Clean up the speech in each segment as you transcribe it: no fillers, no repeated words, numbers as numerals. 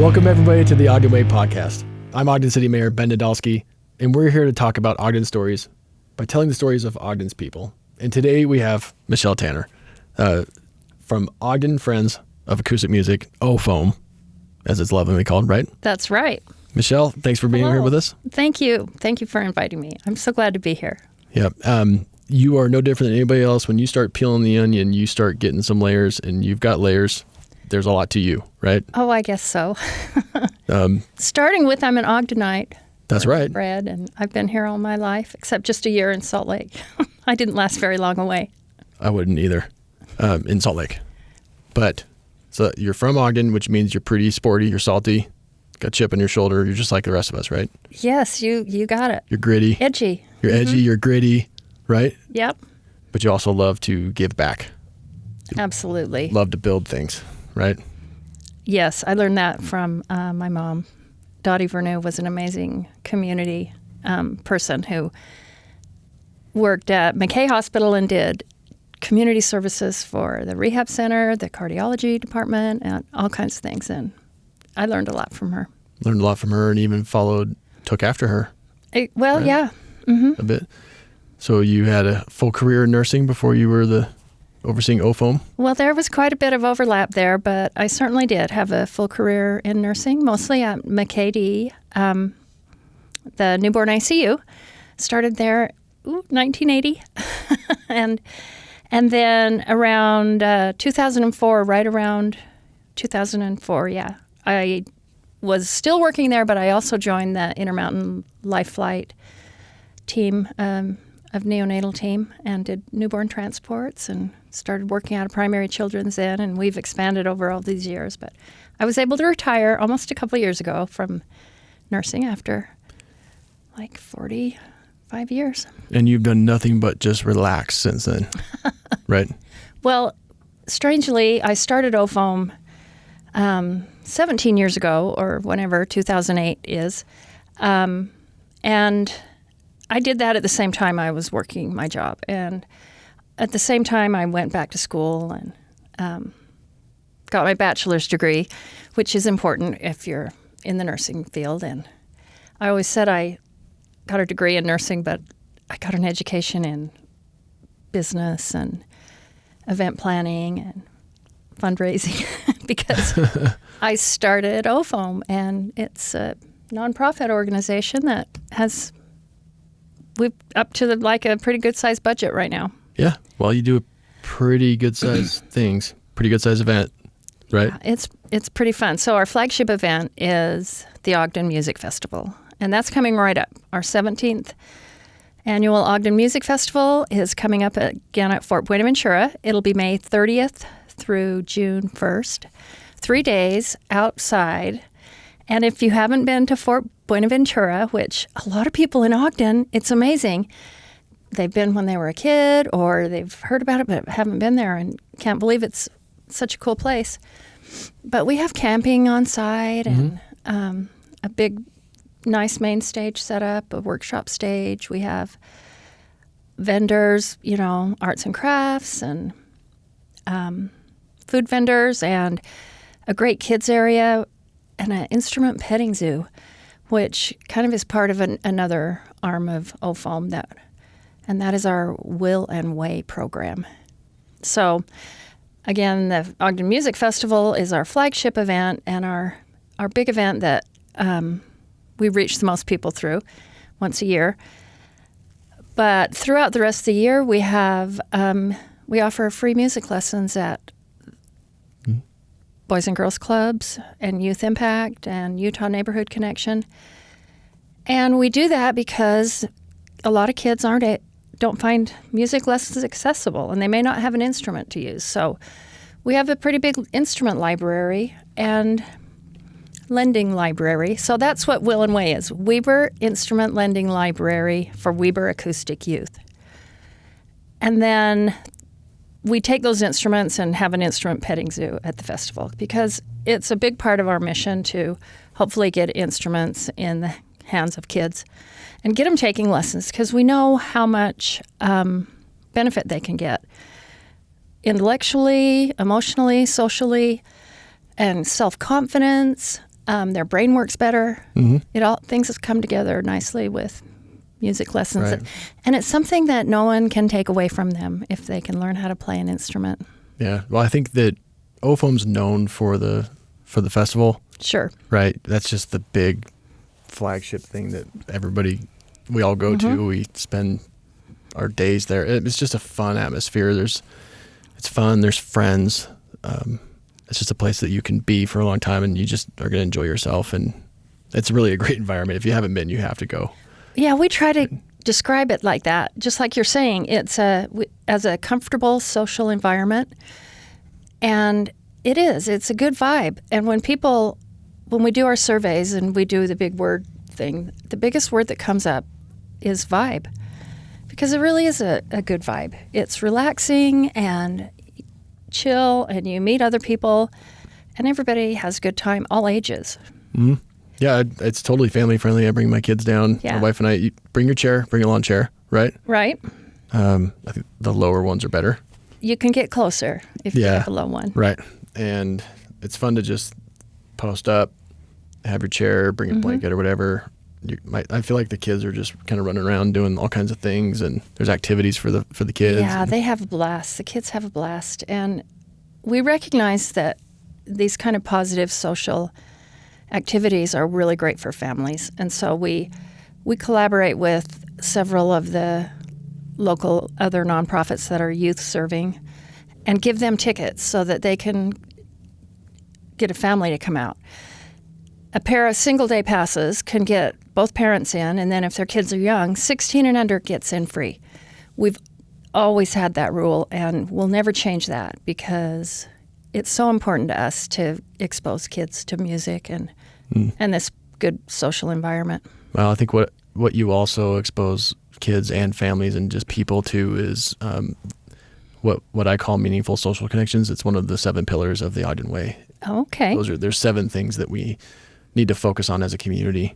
Welcome everybody to the Ogden Way Podcast. I'm Ogden City Mayor Ben Nadolski, and we're here to talk about Ogden stories by telling the stories of Ogden's people. And today we have Michelle Tanner from Ogden Friends of Acoustic Music, OFOAM, as it's lovingly called, right? That's right. Michelle, thanks for being here with us. Thank you. Thank you for inviting me. I'm so glad to be here. Yeah. You are no different than anybody else. When you start peeling the onion, you start getting some layers, and you've got layers. There's a lot to you, right? Oh, I guess so. Starting with, I'm an Ogdenite. That's right. Bred, and I've been here all my life, except just a year in Salt Lake. I didn't last very long away. I wouldn't either, in Salt Lake. But, so you're from Ogden, which means you're pretty sporty, you're salty, got a chip on your shoulder. You're just like the rest of us, right? Yes, you got it. You're gritty. Edgy. You're edgy, you're gritty, right? Yep. But you also love to give back. Absolutely. Love to build things, right? Yes, I learned that from my mom. Dottie Vernew was an amazing community person who worked at McKay Hospital and did community services for the rehab center, the cardiology department, and all kinds of things. And I learned a lot from her. Learned a lot from her and even took after her. Right? Yeah. Mm-hmm. A bit. So you had a full career in nursing before you were overseeing OFOAM? Well, there was quite a bit of overlap there, but I certainly did have a full career in nursing, mostly at McKay, the newborn ICU. Started there, 1980. and then around 2004, right around 2004, yeah, I was still working there, but I also joined the Intermountain Life Flight team of neonatal team and did newborn transports and started working out of primary children's then, and we've expanded over all these years. But I was able to retire almost a couple of years ago from nursing after like 45 years. And you've done nothing but just relax since then, right? Well, strangely, I started OFOAM 17 years ago, or whenever 2008 is, and I did that at the same time I was working my job. And at the same time, I went back to school and got my bachelor's degree, which is important if you're in the nursing field. And I always said I got a degree in nursing, but I got an education in business and event planning and fundraising because I started OFOAM, and it's a nonprofit organization that has... we're up to like a pretty good sized budget right now. Yeah. Well, you do pretty good sized things, pretty good sized event, right? Yeah, it's pretty fun. So our flagship event is the Ogden Music Festival, and that's coming right up. Our 17th annual Ogden Music Festival is coming up again at Fort Buenaventura. It'll be May 30th through June 1st. 3 days outside. And if you haven't been to Fort Buenaventura, which a lot of people in Ogden, it's amazing. They've been when they were a kid, or they've heard about it but haven't been there and can't believe it's such a cool place. But we have camping on site and a big, nice main stage set up, a workshop stage. We have vendors, arts and crafts and food vendors, and a great kids area and an instrument petting zoo, which kind of is part of another arm of OFOAM, and that is our Will and Way program. So, again, the Ogden Music Festival is our flagship event and our big event that we reach the most people through once a year. But throughout the rest of the year, we offer free music lessons at Boys and Girls Clubs and Youth Impact and Utah Neighborhood Connection. And we do that because a lot of kids don't find music lessons accessible, and they may not have an instrument to use. So we have a pretty big instrument library and lending library. So that's what Will and Way is. Weber Instrument Lending Library for Weber Acoustic Youth. And then we take those instruments and have an instrument petting zoo at the festival because it's a big part of our mission to hopefully get instruments in the hands of kids and get them taking lessons, because we know how much benefit they can get intellectually, emotionally, socially, and self-confidence. Their brain works better. Things have come together nicely with music lessons. Right. And it's something that no one can take away from them if they can learn how to play an instrument. Yeah. Well, I think that OFOAM's known for the festival. Sure. Right. That's just the big flagship thing that we all go to. We spend our days there. It's just a fun atmosphere. It's fun. There's friends. It's just a place that you can be for a long time, and you just are going to enjoy yourself. And it's really a great environment. If you haven't been, you have to go. Yeah, we try to describe it like that. Just like you're saying, it's as a comfortable social environment. And it's a good vibe. And when we do our surveys and we do the big word thing, the biggest word that comes up is vibe. Because it really is a good vibe. It's relaxing and chill, and you meet other people, and everybody has a good time, all ages. Mm-hmm. Yeah, it's totally family friendly. I bring my kids down. Yeah. My wife and I, you bring your chair, bring a lawn chair, right? Right. I think the lower ones are better. You can get closer if you have a low one. Right. And it's fun to just post up, have your chair, bring a blanket or whatever. I feel like the kids are just kind of running around doing all kinds of things, and there's activities for the kids. Yeah, they have a blast. The kids have a blast. And we recognize that these kind of positive social activities are really great for families. And so we collaborate with several of the local other nonprofits that are youth serving and give them tickets so that they can get a family to come out. A pair of single-day passes can get both parents in, and then if their kids are young, 16 and under gets in free. We've always had that rule, and we'll never change that because it's so important to us to expose kids to music and this good social environment. Well, I think what you also expose kids and families and just people to is what I call meaningful social connections. It's one of the 7 pillars of the Ogden Way. Okay. There's 7 things that we need to focus on as a community.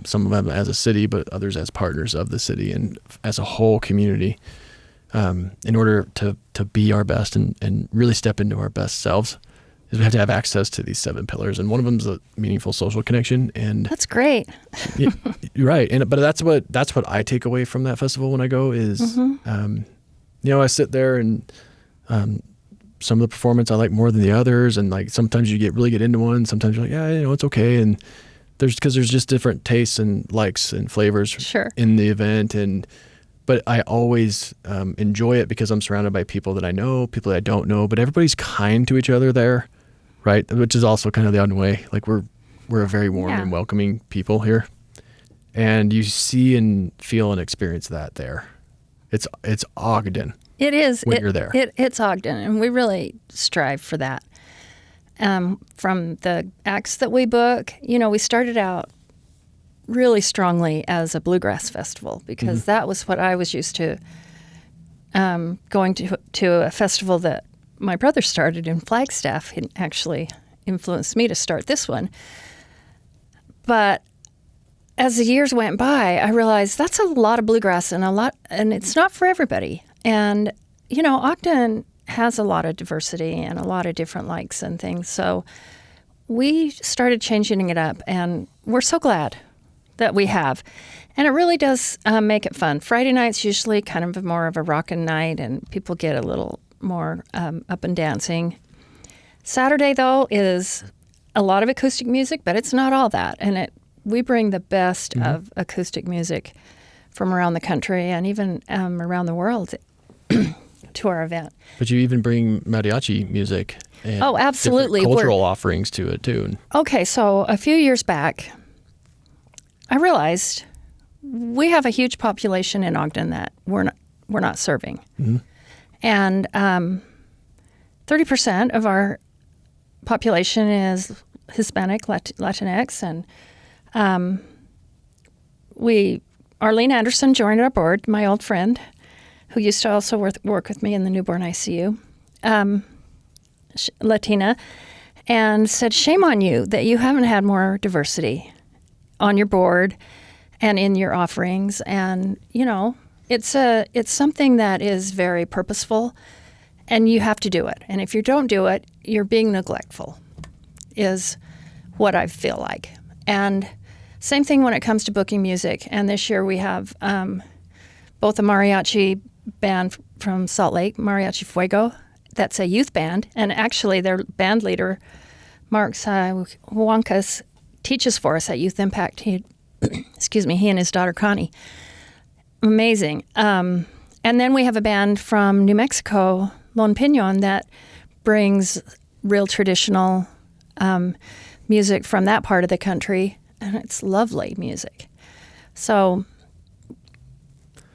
Some of them as a city, but others as partners of the city and as a whole community. In order to be our best and really step into our best selves, is we have to have access to these 7 pillars, and one of them is a meaningful social connection. And that's great. You're right, but that's what I take away from that festival when I go is, I sit there and some of the performance I like more than the others, and like sometimes you really get into one, sometimes you're like, it's okay, and there's just different tastes and likes and flavors in the event, but I always enjoy it because I'm surrounded by people that I know, people that I don't know, but everybody's kind to each other there, right? Which is also kind of the Ogden Way. Like we're a very warm and welcoming people here, and you see and feel and experience that there. It's Ogden. It is. When you're there. It's Ogden, and we really strive for that. From the acts that we book, we started out really strongly as a bluegrass festival because that was what I was used to. Going to a festival that my brother started in Flagstaff. He actually influenced me to start this one. But as the years went by, I realized that's a lot of bluegrass and it's not for everybody. And, Ogden has a lot of diversity and a lot of different likes and things. So we started changing it up, and we're so glad that we have. And it really does make it fun. Friday night's usually kind of more of a rockin' night, and people get a little more up and dancing. Saturday, though, is a lot of acoustic music, but it's not all that. And we bring the best of acoustic music from around the country and even around the world to our event. But you even bring mariachi music and absolutely. Cultural offerings to it too. Okay, so a few years back, I realized we have a huge population in Ogden that we're not serving. And 30% of our population is Hispanic, Latinx, and Arlene Anderson joined our board, my old friend, who used to also work with me in the newborn ICU, Latina, and said, shame on you that you haven't had more diversity on your board and in your offerings. And, it's something that is very purposeful, and you have to do it. And if you don't do it, you're being neglectful, is what I feel like. And same thing when it comes to booking music. And this year we have both a mariachi band from Salt Lake, Mariachi Fuego. That's a youth band. And actually their band leader, Mark Huancas, teaches for us at Youth Impact. He and his daughter Connie. Amazing. And then we have a band from New Mexico, Lon Pinon, that brings real traditional music from that part of the country, and it's lovely music. So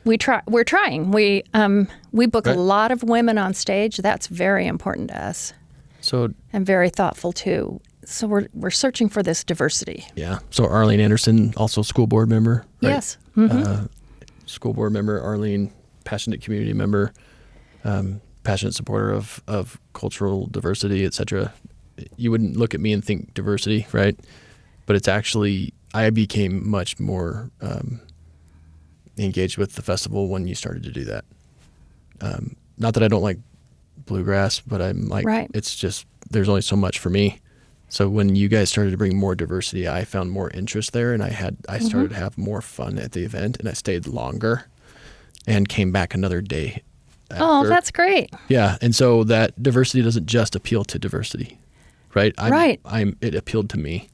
we're trying. We book a lot of women on stage. That's very important to us. So and very thoughtful too. So we're searching for this diversity. Yeah. So Arlene Anderson, also school board member. Right? Yes. Mm-hmm. School board member, Arlene, passionate community member, passionate supporter of cultural diversity, etc. You wouldn't look at me and think diversity, right? But it's actually, I became much more engaged with the festival when you started to do that. Not that I don't like bluegrass, but I'm like, It's just, there's only so much for me. So when you guys started to bring more diversity, I found more interest there, and I started to have more fun at the event, and I stayed longer and came back another day after. Oh, that's great. Yeah. And so that diversity doesn't just appeal to diversity, right? It appealed to me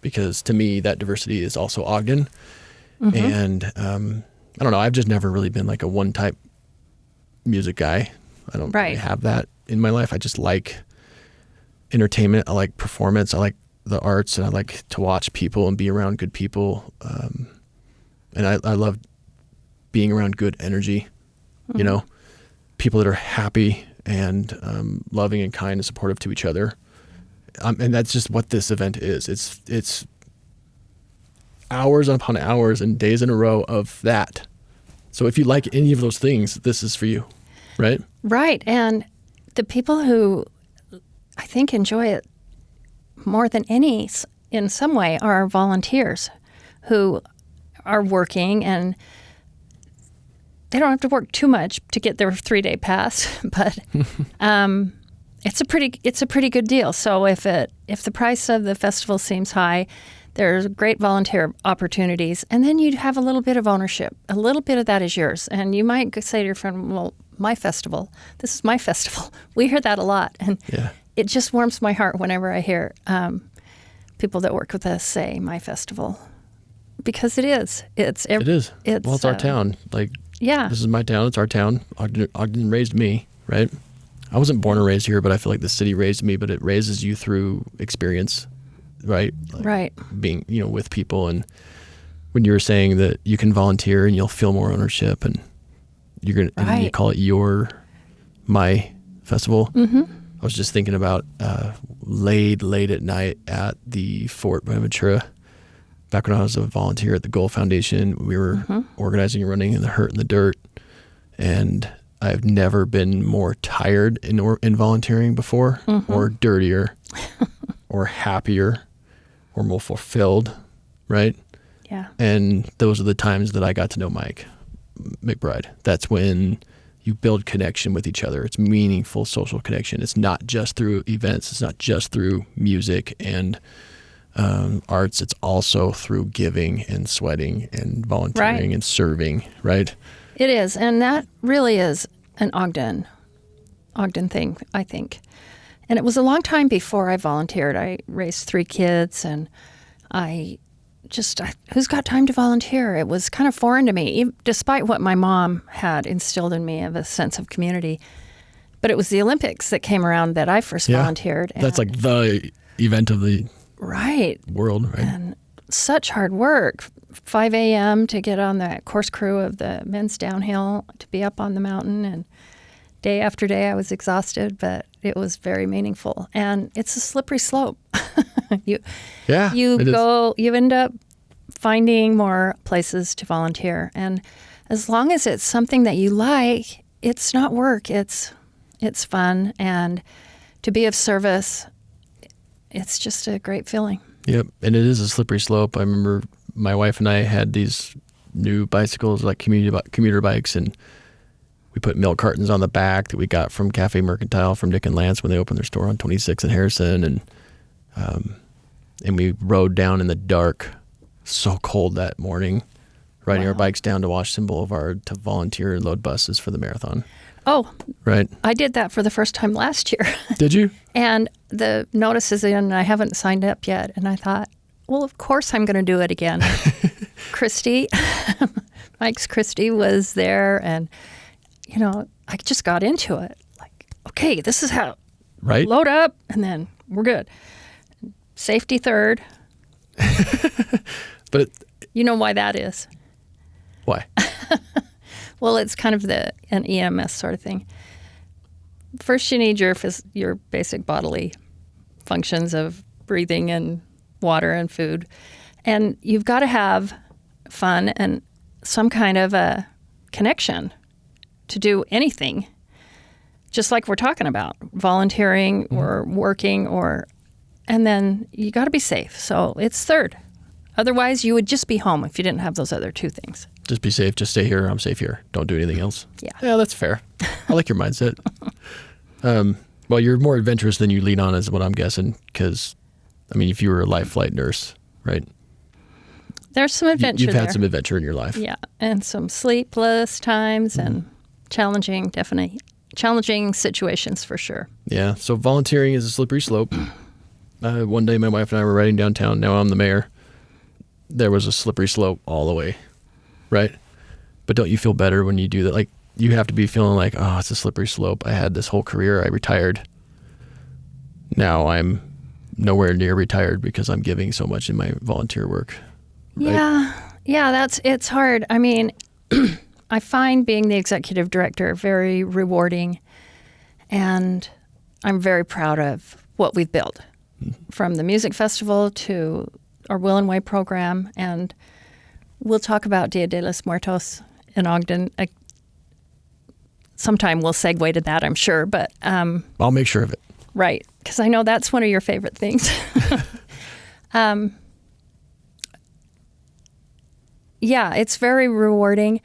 because to me that diversity is also Ogden. Mm-hmm. And I don't know, I've just never really been like a one type music guy. I don't really have that in my life. I just like entertainment. I like performance. I like the arts, and I like to watch people and be around good people. And I love being around good energy, you know, people that are happy and loving and kind and supportive to each other. And that's just what this event is. It's hours upon hours and days in a row of that. So if you like any of those things, this is for you, right? Right. And the people who I think enjoy it more than any in some way are our volunteers who are working, and they don't have to work too much to get their 3-day pass, but it's a pretty good deal. So if the price of the festival seems high, there's great volunteer opportunities, and then you have a little bit of ownership. A little bit of that is yours, and you might say to your friend, "Well, my festival. This is my festival." We hear that a lot, and it just warms my heart whenever I hear people that work with us say "my festival," because it is. It is. It's our town. Like, this is my town. It's our town. Ogden raised me, right? I wasn't born or raised here, but I feel like the city raised me. But it raises you through experience, right? Like being, with people. And when you were saying that you can volunteer and you'll feel more ownership, and and you call it my festival. Mm-hmm. I was just thinking about late at night at the Fort Buenaventura. Back when I was a volunteer at the Goal Foundation, we were organizing and running in the Hurt and the Dirt, and I've never been more tired in volunteering before, or dirtier, or happier, or more fulfilled, right? Yeah. And those are the times that I got to know Mike McBride. That's when you build connection with each other. It's meaningful social connection. It's not just through events. It's not just through music and arts. It's also through giving and sweating and volunteering and serving, right? It is. And that really is an Ogden thing, I think. And it was a long time before I volunteered. I raised 3 kids, and who's got time to volunteer? It was kind of foreign to me, despite what my mom had instilled in me of a sense of community. But it was the Olympics that came around that I first volunteered. And that's like the event of the world, right? And such hard work. 5 a.m. to get on the course crew of the men's downhill, to be up on the mountain. And day after day I was exhausted, but it was very meaningful. And it's a slippery slope. You end up finding more places to volunteer. And as long as it's something that you like, it's not work. It's fun. And to be of service, it's just a great feeling. Yep. And it is a slippery slope. I remember my wife and I had these new bicycles, like commuter bikes, and we put milk cartons on the back that we got from Cafe Mercantile from Dick and Lance when they opened their store on 26 and Harrison. And And we rode down in the dark, so cold that morning, riding our bikes down to Washington Boulevard to volunteer and load buses for the marathon. Oh, right. I did that for the first time last year. Did you? And the notice is in, and I haven't signed up yet. And I thought, well, of course I'm going to do it again. Christy, Mike's Christy was there, and, you know, I just got into it. Like, okay, this is how. Right. Load up, and then we're good. Safety third. But you know why that is? Why? Well, it's kind of an EMS sort of thing. First, you need your basic bodily functions of breathing and water and food. And you've got to have fun and some kind of a connection to do anything, just like we're talking about, volunteering or working and then you got to be safe. So it's third. Otherwise, you would just be home if you didn't have those other two things. Just be safe. Just stay here. I'm safe here. Don't do anything else. Yeah, that's fair. I like your mindset. Well, you're more adventurous than you lean on is what I'm guessing. Because, I mean, if you were a life flight nurse, right? There's some adventure You've there. had some adventure in your life. Yeah, and some sleepless times and challenging situations for sure. Yeah, so volunteering is a slippery slope. One day my wife and I were riding downtown. Now I'm the mayor. There was a slippery slope all the way, right? But don't you feel better when you do that? Like, you have to be feeling like, oh, it's a slippery slope. I had this whole career. I retired. Now I'm nowhere near retired because I'm giving so much in my volunteer work. Right? Yeah, it's hard. I mean, I find being the executive director very rewarding, and I'm very proud of what we've built, from the music festival to our Ogden Way program, and we'll talk about Dia de los Muertos in Ogden. Sometime we'll segue to that, I'm sure, but I'll make sure of it. Right, because I know that's one of your favorite things. Yeah, it's very rewarding,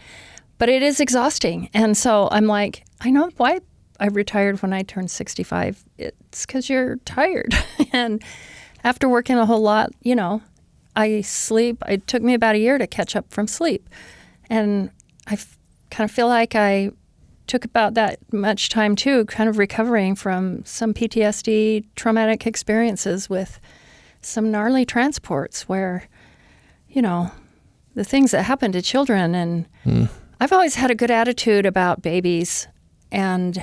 but it is exhausting. And so I'm like, I know why I retired when I turned 65. It's because you're tired. And after working a whole lot, you know, I sleep. It took me about a year to catch up from sleep. And I kind of feel like I took about that much time, too, kind of recovering from some PTSD, traumatic experiences with some gnarly transports where, you know, the things that happen to children. And I've always had a good attitude about babies. And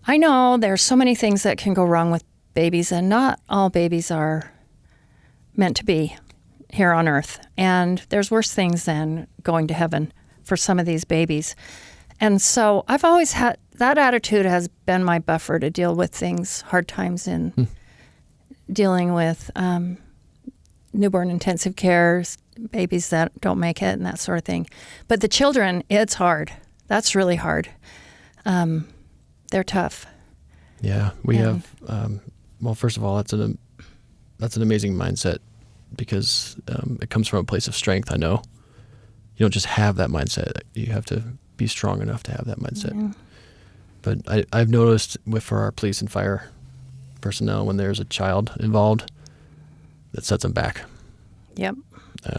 I know there's so many things that can go wrong with babies, and not all babies are meant to be here on earth. And there's worse things than going to heaven for some of these babies. And so I've always had that attitude has been my buffer to deal with things, hard times in dealing with newborn intensive care, babies that don't make it and that sort of thing. But the children, it's hard. That's really hard. They're tough. Yeah, we have. Well, first of all, that's an amazing mindset, because it comes from a place of strength. I know you don't just have that mindset; you have to be strong enough to have that mindset. Yeah. But I've noticed for our police and fire personnel, when there's a child involved, that sets them back. Yep.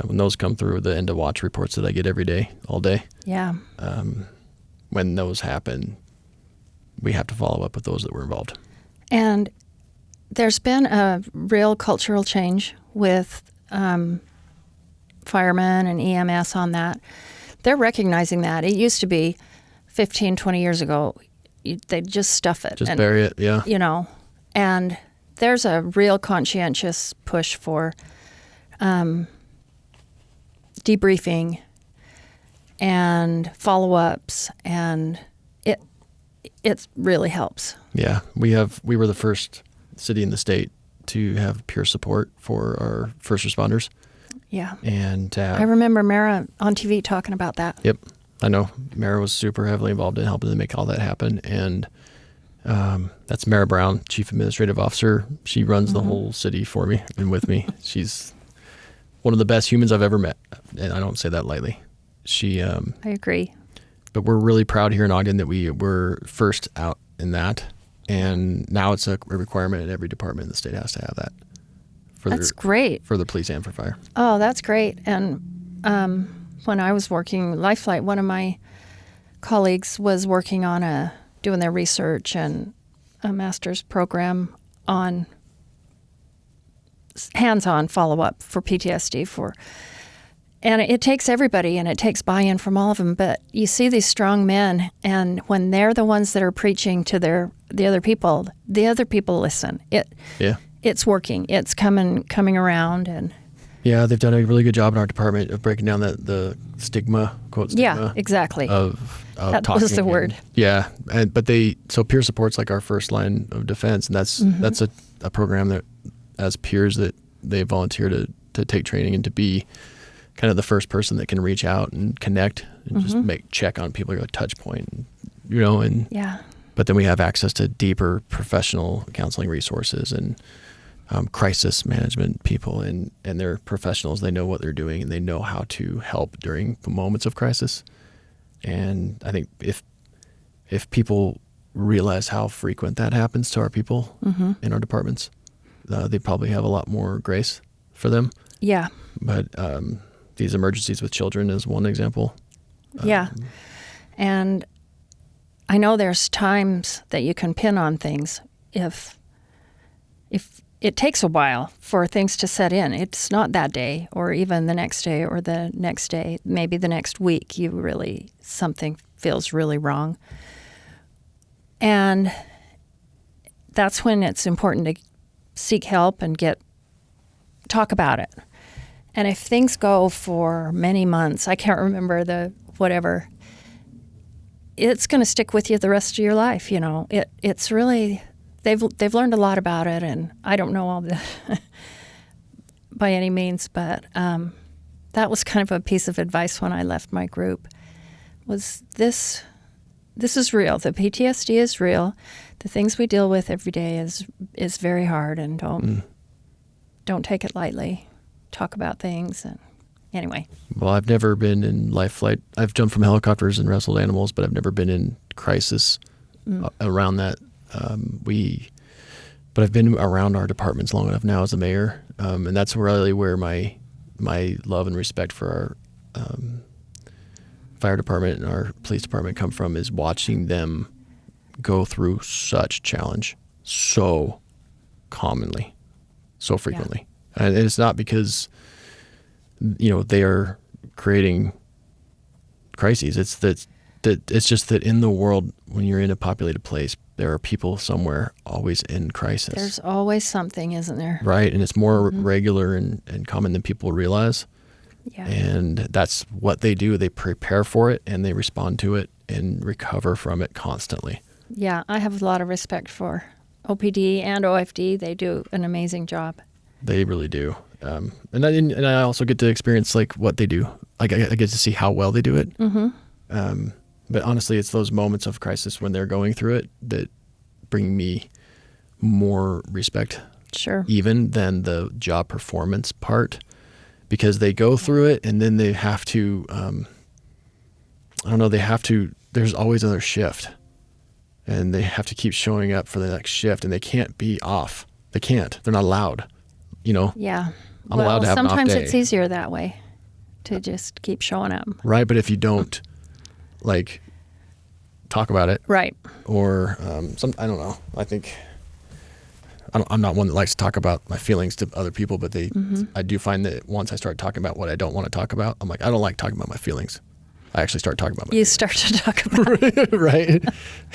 When those come through, the end of watch reports that I get every day, all day. Yeah. When those happen, we have to follow up with those that were involved. And there's been a real cultural change with firemen and EMS on that. They're recognizing that. It used to be 15, 20 years ago, they'd just stuff it. Just bury it, yeah. You know, and there's a real conscientious push for debriefing and follow-ups, and it really helps. Yeah, we were the first city in the state to have peer support for our first responders. Yeah. And I remember Mara on TV talking about that. Yep. I know. Mara was super heavily involved in helping to make all that happen. And that's Mara Brown, Chief Administrative Officer. She runs the whole city for me and with me. She's one of the best humans I've ever met. And I don't say that lightly. I agree. But we're really proud here in Ogden that we were first out in that. And now it's a requirement in every department in the state has to have that That's great. For the police and for fire. Oh, that's great. And when I was working Life Flight, one of my colleagues was working on doing their research and a master's program on hands-on follow-up for PTSD and it takes everybody and it takes buy-in from all of them. But you see these strong men, and when they're the ones that are preaching to the other people listen. It's working. It's coming around. And yeah, they've done a really good job in our department of breaking down the stigma, quote stigma. Yeah, exactly. Of that talking. was the word. Yeah, but so peer support's like our first line of defense, and that's a program that as peers that they volunteer to take training and to be kind of the first person that can reach out and connect and just check on people, like touch point, and yeah. But then we have access to deeper professional counseling resources and crisis management people, and they're professionals. They know what they're doing and they know how to help during the moments of crisis. And I think if people realize how frequent that happens to our people in our departments, they probably have a lot more grace for them. Yeah. But these emergencies with children is one example. Yeah. And I know there's times that you can pin on things if it takes a while for things to set in. It's not that day or even the next day or the next day, maybe the next week, something feels really wrong. And that's when it's important to seek help and talk about it. And if things go for many months, I can't remember whatever, it's going to stick with you the rest of your life. It's really, they've learned a lot about it, and I don't know all the by any means, but that was kind of a piece of advice when I left my group. Was this is real. The PTSD is real. The things we deal with every day is very hard, and don't take it lightly. Talk about things. And anyway. Well, I've never been in life flight. I've jumped from helicopters and wrestled animals, but I've never been in crisis around that. But I've been around our departments long enough now as a mayor, and that's really where my love and respect for our fire department and our police department come from, is watching them go through such challenge so commonly, so frequently. Yeah. And it's not because, they are creating crises. It's just that in the world, when you're in a populated place, there are people somewhere always in crisis. There's always something, isn't there? Right. And it's more regular and common than people realize. Yeah. And that's what they do. They prepare for it and they respond to it and recover from it constantly. Yeah. I have a lot of respect for OPD and OFD. They do an amazing job. They really do. And I also get to experience what they do. I get to see how well they do it. Mm-hmm. But honestly, it's those moments of crisis when they're going through it that bring me more respect. Sure. Even than the job performance part, because they go through it and then they have to, there's always another shift, and they have to keep showing up for the next shift, and they can't be off. They can't. They're not allowed. Yeah. I'm allowed to have an off day. Sometimes it's easier that way, to just keep showing up. Right, but if you don't, talk about it. Right. Or I don't know. I think I'm not one that likes to talk about my feelings to other people, but I do find that once I start talking about what I don't want to talk about, I'm like, I don't like talking about my feelings. I actually start talking about my feelings. Start to talk about it. Right.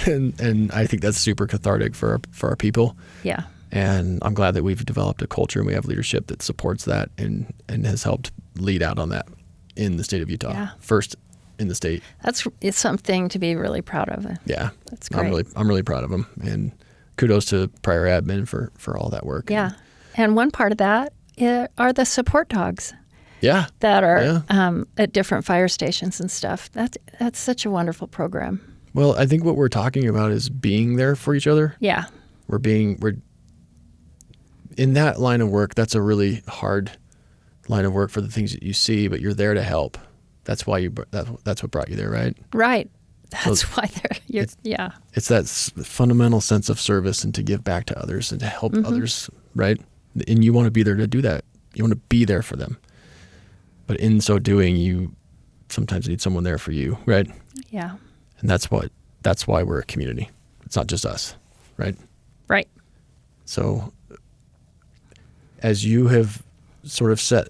And I think that's super cathartic for our people. Yeah. And I'm glad that we've developed a culture and we have leadership that supports that and has helped lead out on that in the state of Utah. Yeah. First in the state. It's something to be really proud of. Yeah. That's great. I'm really proud of them, and kudos to prior admin for all that work. Yeah. And one part of that are the support dogs. Yeah. That are at different fire stations and stuff. That's such a wonderful program. Well, I think what we're talking about is being there for each other. Yeah. We're in that line of work. That's a really hard line of work for the things that you see, but you're there to help. That's why that's what brought you there, right? Right. That's why yeah. It's that fundamental sense of service and to give back to others and to help others, right? And you want to be there to do that. You want to be there for them. But in so doing, you sometimes need someone there for you, right? Yeah. And that's why we're a community. It's not just us, right? Right. So as you have sort of set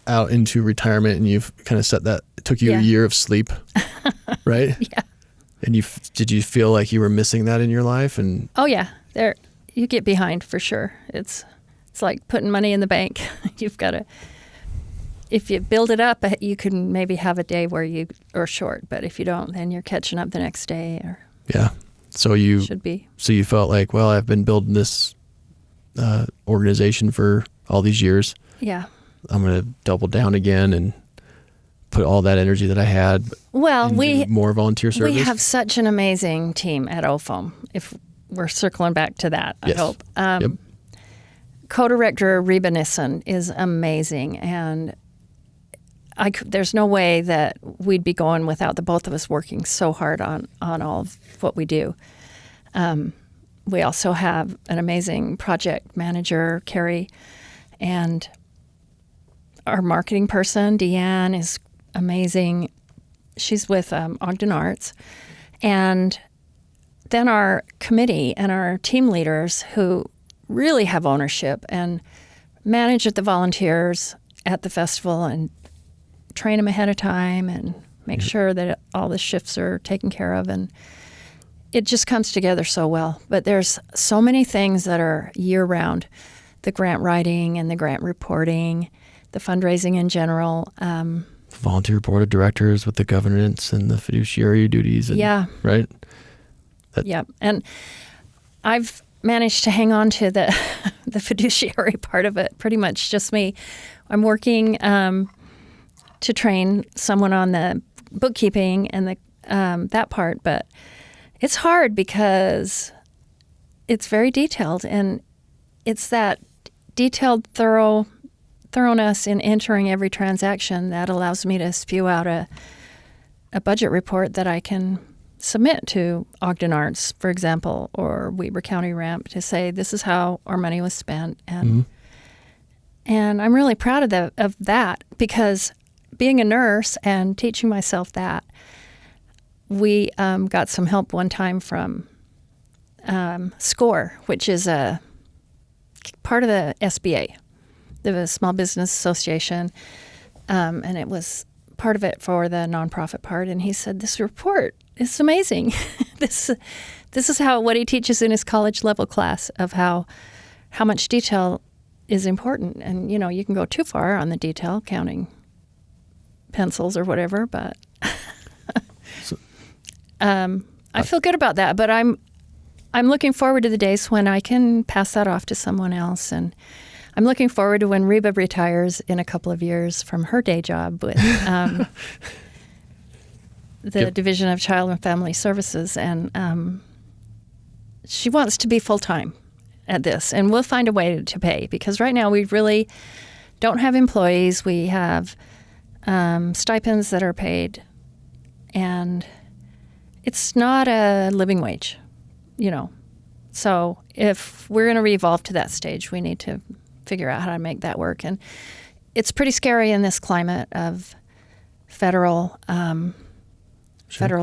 out into retirement, and you've kind of set that, it took you a year of sleep, right? Yeah. And did you feel like you were missing that in your life? And oh yeah, you get behind for sure. It's like putting money in the bank. You've got to, if you build it up, you can maybe have a day where you are short, but if you don't, then you're catching up the next day. Or yeah, so you should be. So you felt like, well, I've been building this organization for all these years. Yeah, I'm going to double down again and put all that energy that I had. Well, more volunteer service. We have such an amazing team at OFOAM. If we're circling back to that, yes. I hope. Yep. Co-director Reba Nissen is amazing, and there's no way that we'd be going without the both of us working so hard on all of what we do. We also have an amazing project manager, Carrie, and our marketing person, Deanne, is amazing. She's with Ogden Arts. And then our committee and our team leaders who really have ownership and manage the volunteers at the festival and train them ahead of time and make sure that all the shifts are taken care of. And it just comes together so well. But there's so many things that are year-round, the grant writing and the grant reporting, the fundraising in general. Volunteer board of directors with the governance and the fiduciary duties. And, yeah. Right? Yeah. And I've managed to hang on to the fiduciary part of it, pretty much just me. I'm working to train someone on the bookkeeping and that part, but it's hard because it's very detailed, and it's that detailed thoroughness in entering every transaction that allows me to spew out a budget report that I can submit to Ogden Arts, for example, or Weber County Ramp to say this is how our money was spent, and I'm really proud of that because being a nurse and teaching myself that, we got some help one time from SCORE, which is a part of the SBA, the Small Business Association, and it was part of it for the nonprofit part. And he said, "This report is amazing. This is what he teaches in his college level class of how much detail is important. And you can go too far on the detail, counting pencils or whatever, but." I feel good about that, but I'm looking forward to the days when I can pass that off to someone else, and I'm looking forward to when Reba retires in a couple of years from her day job with the Division of Child and Family Services, and she wants to be full-time at this, and we'll find a way to pay, because right now we really don't have employees. We have stipends that are paid, and it's not a living wage, So if we're going to evolve to that stage, we need to figure out how to make that work. And it's pretty scary in this climate of federal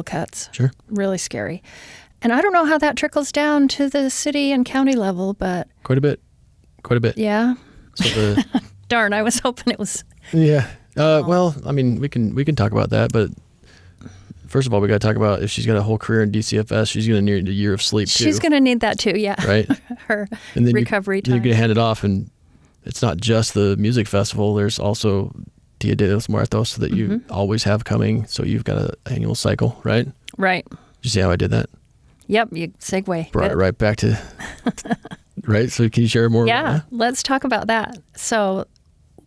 cuts. Sure. Really scary. And I don't know how that trickles down to the city and county level, but... Quite a bit. Yeah. So Darn, I was hoping it was... Yeah. Well, I mean, we can talk about that, but... First of all, we got to talk about if she's got a whole career in DCFS, she's going to need a year of sleep too. She's going to need that too, yeah. Right. Her and then recovery time. You're going to hand it off, and it's not just the music festival. There's also Dia de los Muertos that you always have coming. So you've got an annual cycle, right? Right. Did you see how I did that? Yep. You segue. Brought it right back to, right? So can you share more about that? Let's talk about that. So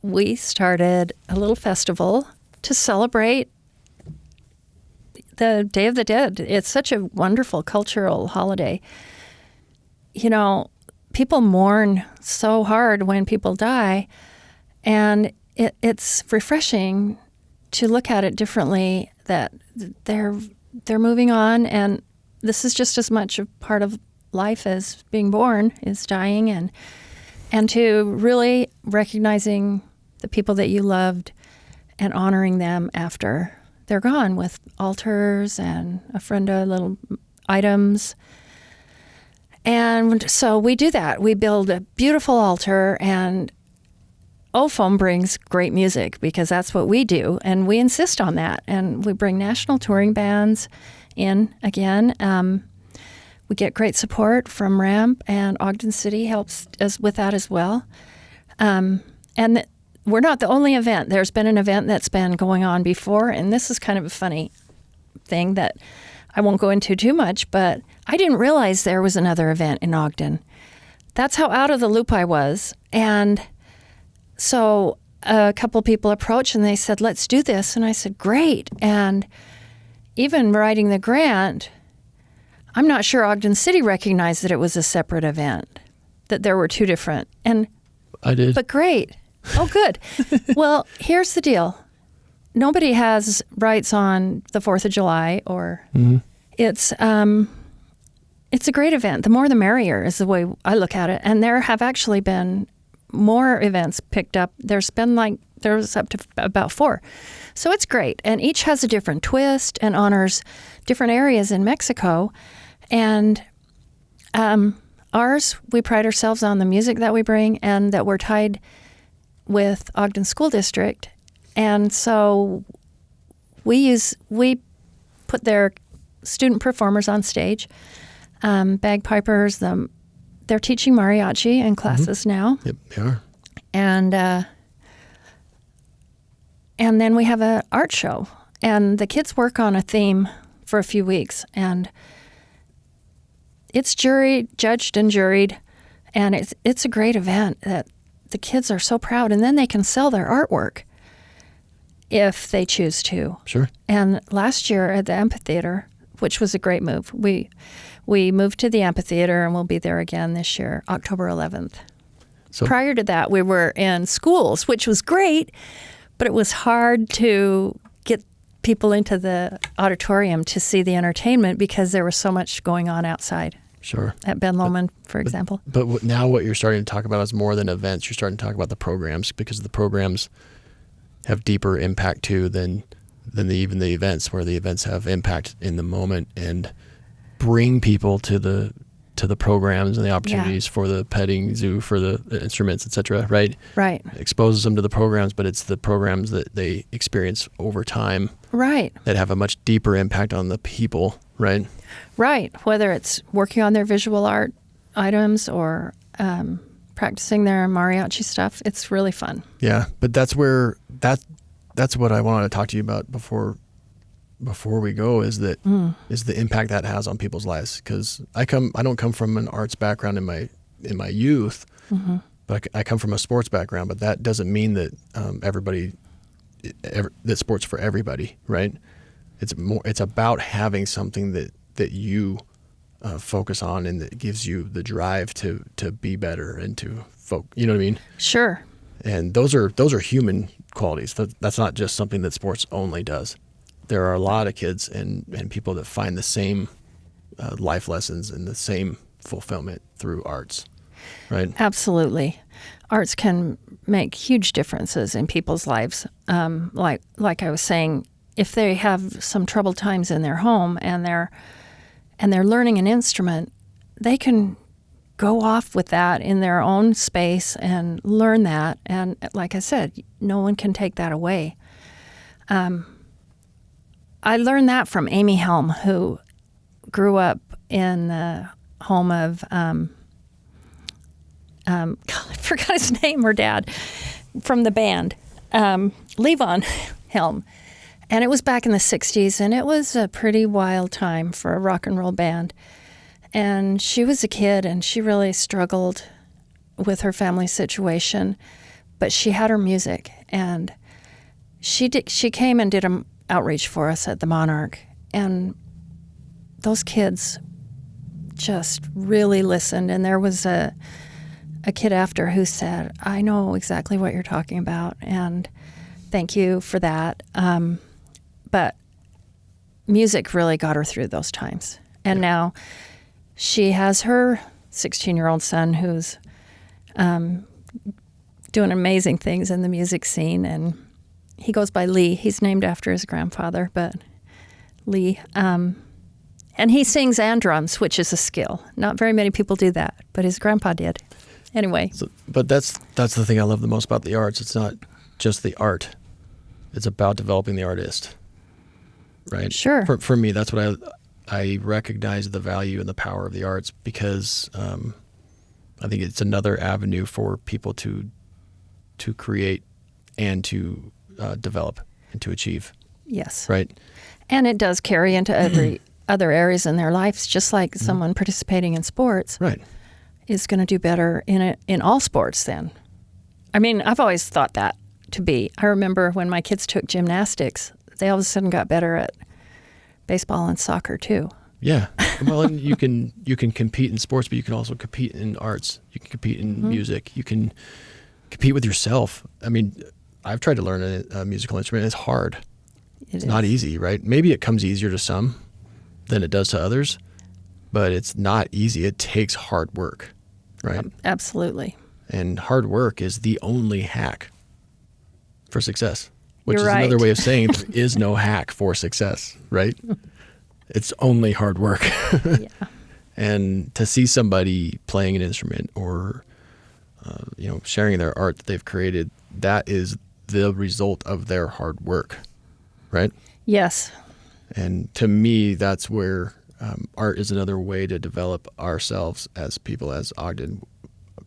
we started a little festival to celebrate the Day of the Dead. It's such a wonderful cultural holiday. People mourn so hard when people die, and it's refreshing to look at it differently, that they're moving on, and this is just as much a part of life as being born is dying, and And to really recognizing the people that you loved and honoring them after they're gone with altars and little items. And so we do that. We build a beautiful altar, and OFOAM brings great music because that's what we do, and we insist on that. And we bring national touring bands in again. We get great support from RAMP, and Ogden City helps us with that as well. And we're not the only event. There's been an event that's been going on before, and this is kind of a funny thing that I won't go into too much, but I didn't realize there was another event in Ogden. That's how out of the loop I was. And so a couple people approached and they said, let's do this. And I said, great. And even writing the grant, I'm not sure Ogden City recognized that it was a separate event, that there were two different. And I did. But great. Oh, good. Well, here's the deal. Nobody has rights on the 4th of July, or it's a great event. The more the merrier is the way I look at it. And there have actually been more events picked up. There's up to about 4. So it's great. And each has a different twist and honors different areas in Mexico. And ours, we pride ourselves on the music that we bring and that we're tied with Ogden School District. And so we put their student performers on stage, bagpipers. They're teaching mariachi in classes now. Yep, they are. And then we have an art show, and the kids work on a theme for a few weeks, and it's judged and juried, and it's a great event that the kids are so proud, and then they can sell their artwork if they choose to. Sure. And last year at the amphitheater, which was a great move, we moved to the amphitheater, and we'll be there again this year, October 11th. So prior to that, we were in schools, which was great, but it was hard to get people into the auditorium to see the entertainment because there was so much going on outside. Sure. At Ben Lomond, for example. But now what you're starting to talk about is more than events. You're starting to talk about the programs, because the programs have deeper impact too than even the events, where the events have impact in the moment and bring people to the programs and the opportunities for the petting zoo, for the instruments, etc. Right? Right. Exposes them to the programs, but it's the programs that they experience over time. Right. That have a much deeper impact on the people. Right. Right. Whether it's working on their visual art items or practicing their mariachi stuff, it's really fun. Yeah, but that's what I wanted to talk to you about before we go, is the impact that has on people's lives. Because I don't come from an arts background in my youth, but I come from a sports background. But that doesn't mean that that sports for everybody, right? It's about having something that you focus on and that gives you the drive to be better and to you know what I mean? Sure. And those are human qualities. That's not just something that sports only does. There are a lot of kids and people that find the same life lessons and the same fulfillment through arts, right? Absolutely. Arts can make huge differences in people's lives. Like I was saying, if they have some troubled times in their home and they're learning an instrument, they can go off with that in their own space and learn that. And like I said, no one can take that away. I learned that from Amy Helm, who grew up in the home of, I forgot his name, her dad, from the band, Levon Helm. And it was back in the 60s, and it was a pretty wild time for a rock and roll band. And she was a kid, and she really struggled with her family situation, but she had her music. And she came and did an outreach for us at the Monarch, and those kids just really listened. And there was a kid after who said, I know exactly what you're talking about, and thank you for that. But music really got her through those times. And now she has her 16-year-old son who's doing amazing things in the music scene. And he goes by Lee. He's named after his grandfather, but Lee. And he sings and drums, which is a skill. Not very many people do that, but his grandpa did. Anyway. But that's the thing I love the most about the arts. It's not just the art. It's about developing the artist, right? Sure. For me, that's what I recognize the value and the power of the arts, because I think it's another avenue for people to create and to develop and to achieve. Yes. Right. And it does carry into every other areas in their lives, just like someone participating in sports right. is going to do better in all sports then. I mean, I've always thought that to be. I remember when my kids took gymnastics, they all of a sudden got better at baseball and soccer too. Yeah. Well, and you can compete in sports, but you can also compete in arts. You can compete in music. You can compete with yourself. I mean, I've tried to learn a musical instrument. It's hard. It's not easy, right? Maybe it comes easier to some than it does to others, but it's not easy. It takes hard work, right? Absolutely. And hard work is the only hack for success, which You're is right. another way of saying there is no hack for success, right? It's only hard work. Yeah. And to see somebody playing an instrument or sharing their art that they've created, that is the result of their hard work, right? Yes. And to me, that's where art is another way to develop ourselves as people, as Ogden.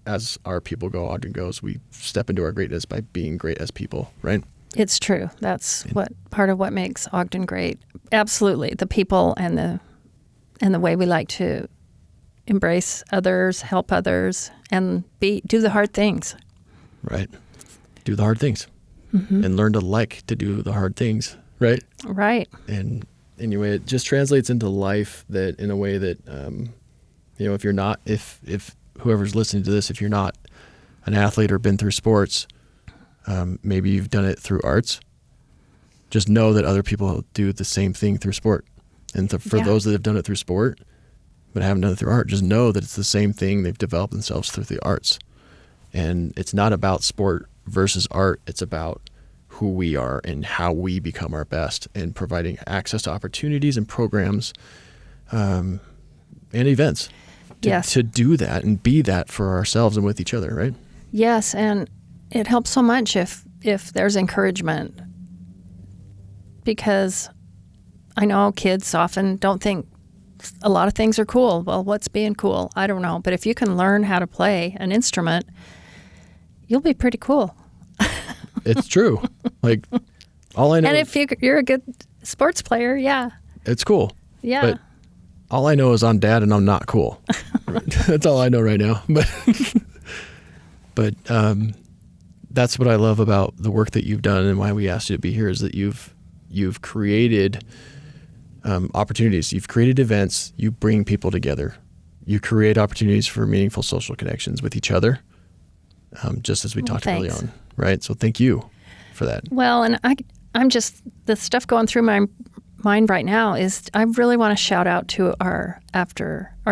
As our people go, Ogden goes. We step into our greatness by being great as people, right? It's true. That's part of what makes Ogden great. Absolutely. The people and the way we like to embrace others, help others, and do the hard things. Right. Do the hard things. And learn to like to do the hard things, right? Right. And anyway, it just translates into life that in a way that, if you're not, if whoever's listening to this, if you're not an athlete or been through sports, maybe you've done it through arts. Just know that other people do the same thing through sport. And for those that have done it through sport but haven't done it through art, just know that it's the same thing. They've developed themselves through the arts. And it's not about sport versus art. It's about who we are and how we become our best, and providing access to opportunities and programs and events to do that and be that for ourselves and with each other, right? Yes, and it helps so much if there's encouragement, because I know kids often don't think a lot of things are cool. Well, what's being cool? I don't know. But if you can learn how to play an instrument, you'll be pretty cool. It's true. Like, all I know. And if you're a good sports player, yeah. It's cool. Yeah. But all I know is I'm dad and I'm not cool. That's all I know right now. But that's what I love about the work that you've done, and why we asked you to be here, is that you've created opportunities. You've created events. You bring people together. You create opportunities for meaningful social connections with each other, just as we talked early on, right? So thank you for that. Well, and I'm just, the stuff going through my mind right now is I really want to shout out to our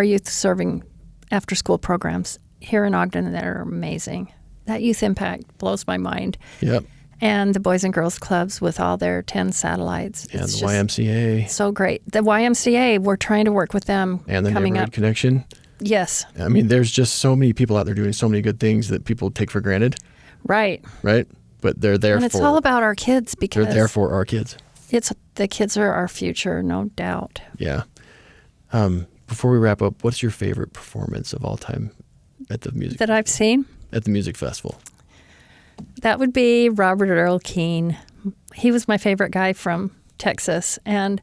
youth serving after school programs here in Ogden that are amazing. That youth impact blows my mind. Yep. And the Boys and Girls Clubs with all their 10 satellites. And the YMCA. So great. The YMCA, we're trying to work with them and the coming Neighborhood up. Connection. Yes. I mean, there's just so many people out there doing so many good things that people take for granted. Right. Right? But they're there and it's all about our kids, because they're there for our kids. The kids are our future, no doubt. Yeah. Before we wrap up, what's your favorite performance of all time at the music that I've seen? At the music festival? That would be Robert Earl Keen. He was my favorite guy from Texas. And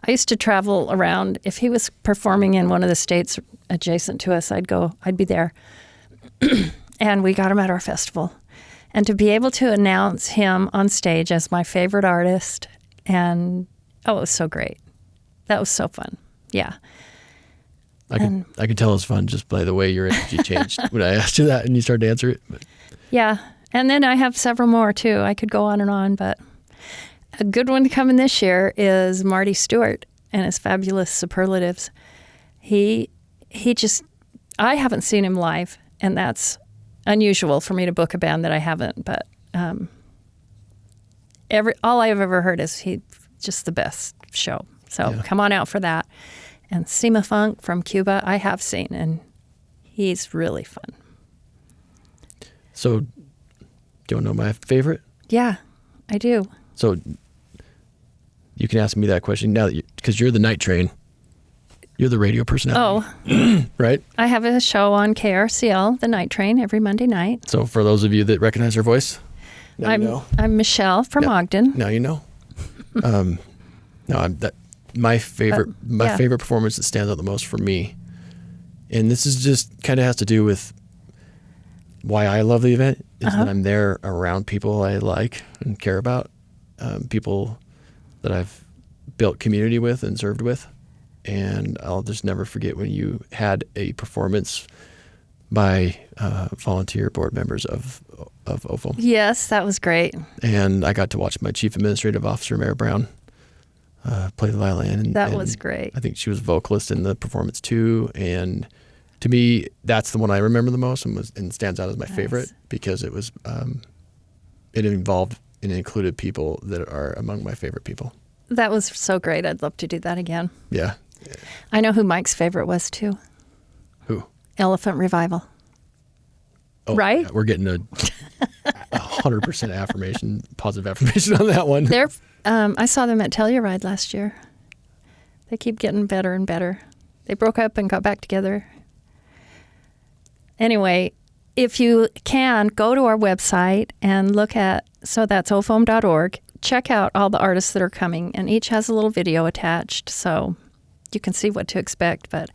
I used to travel around. If he was performing in one of the states adjacent to us, I'd be there. And we got him at our festival. And to be able to announce him on stage as my favorite artist, and it was so great. That was so fun. Yeah. I could tell it was fun just by the way your energy changed when I asked you that and you started to answer it. But. Yeah. And then I have several more, too. I could go on, but a good one coming this year is Marty Stewart and his fabulous superlatives. He just, I haven't seen him live, and that's unusual for me to book a band that I haven't, but all I've ever heard is he's just the best show. So come on out for that. And Sima Funk from Cuba, I have seen, and he's really fun. So, do you want to know my favorite? Yeah, I do. So, you can ask me that question now because you're the night train. You're the radio personality. Oh. Right? I have a show on KRCL, The Night Train, every Monday night. So, for those of you that recognize her voice, now you know. I'm Michelle from Ogden. Now you know. My favorite performance that stands out the most for me, and this is just kind of has to do with why I love the event, is that I'm there around people I like and care about, people that I've built community with and served with. And I'll just never forget when you had a performance by volunteer board members of OFOAM. Yes, that was great. And I got to watch my chief administrative officer, Mayor Brown, play the violin. That was great. I think she was vocalist in the performance too. And to me, that's the one I remember the most and stands out as my favorite because it was it involved and included people that are among my favorite people. That was so great. I'd love to do that again. Yeah. I know who Mike's favorite was too. Who? Elephant Revival. Oh, right? Yeah, we're getting a 100% positive affirmation on that one. I saw them at Telluride last year. They keep getting better and better. They broke up and got back together. Anyway, if you can, go to our website and look at, so that's ofoam.org. Check out all the artists that are coming, and each has a little video attached, so you can see what to expect. But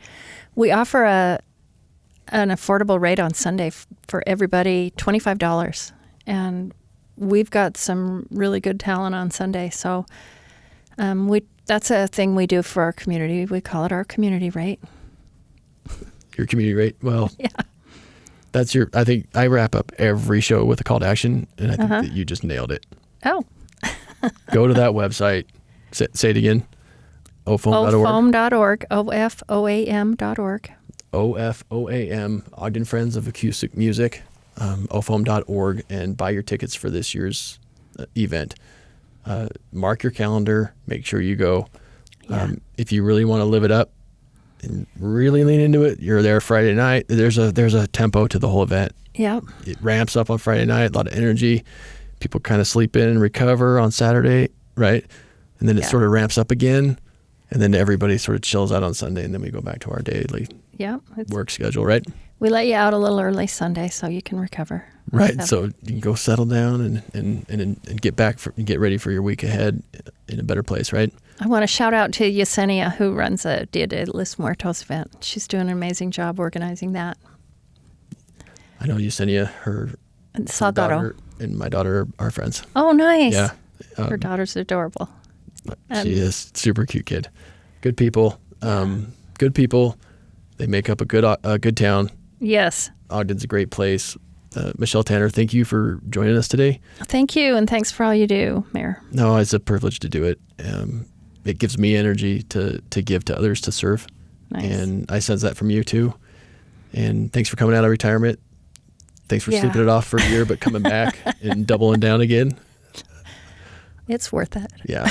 we offer an affordable rate on Sunday for everybody, $25. And we've got some really good talent on Sunday. So that's a thing we do for our community. We call it our community rate. Your community rate? Well, yeah. I think I wrap up every show with a call to action, and I think that you just nailed it. Oh. Go to that website. Say it again. OFOAM.org. OFOAM.org. OFOAM, Ogden Friends of Acoustic Music, OFOAM.org, and buy your tickets for this year's event. Mark your calendar. Make sure you go. Yeah. If you really want to live it up and really lean into it, you're there Friday night. There's a tempo to the whole event. Yeah. It ramps up on Friday night, a lot of energy. People kind of sleep in and recover on Saturday, right? And then it sort of ramps up again, and then everybody sort of chills out on Sunday, and then we go back to our daily work schedule, right? We let you out a little early Sunday so you can recover. Right, so you can go settle down and get back and get ready for your week ahead in a better place, right? I want to shout out to Yesenia, who runs a Dia de los Muertos event. She's doing an amazing job organizing that. I know Yesenia, her daughter and my daughter are friends. Oh, nice. Yeah. Her daughter's adorable. She is super cute kid. Good people. Good people. They make up a good town. Yes. Ogden's a great place. Michelle Tanner, thank you for joining us today. Thank you, and thanks for all you do, Mayor. No, it's a privilege to do it. It gives me energy to give to others, to serve. Nice. And I sense that from you too. And thanks for coming out of retirement. Thanks for sleeping it off for a year, but coming back and doubling down again. It's worth it. Yeah,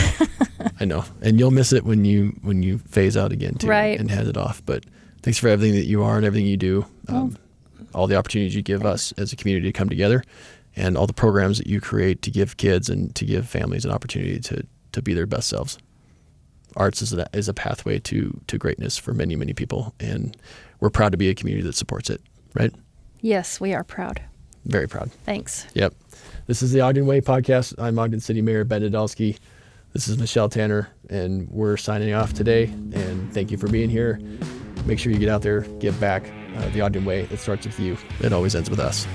I know. And you'll miss it when you phase out again too, right, and hand it off. But thanks for everything that you are and everything you do. All the opportunities you give us as a community to come together, and all the programs that you create to give kids and to give families an opportunity to be their best selves. Arts is a pathway to greatness for many, many people, and we're proud to be a community that supports it, right? Yes, we are proud. Very proud. Thanks. Yep. This is the Ogden Way Podcast. I'm Ogden City Mayor Ben Nadolski. This is Michelle Tanner, and we're signing off today. And thank you for being here. Make sure you get out there, give back. The Ogden Way, it starts with you. It always ends with us.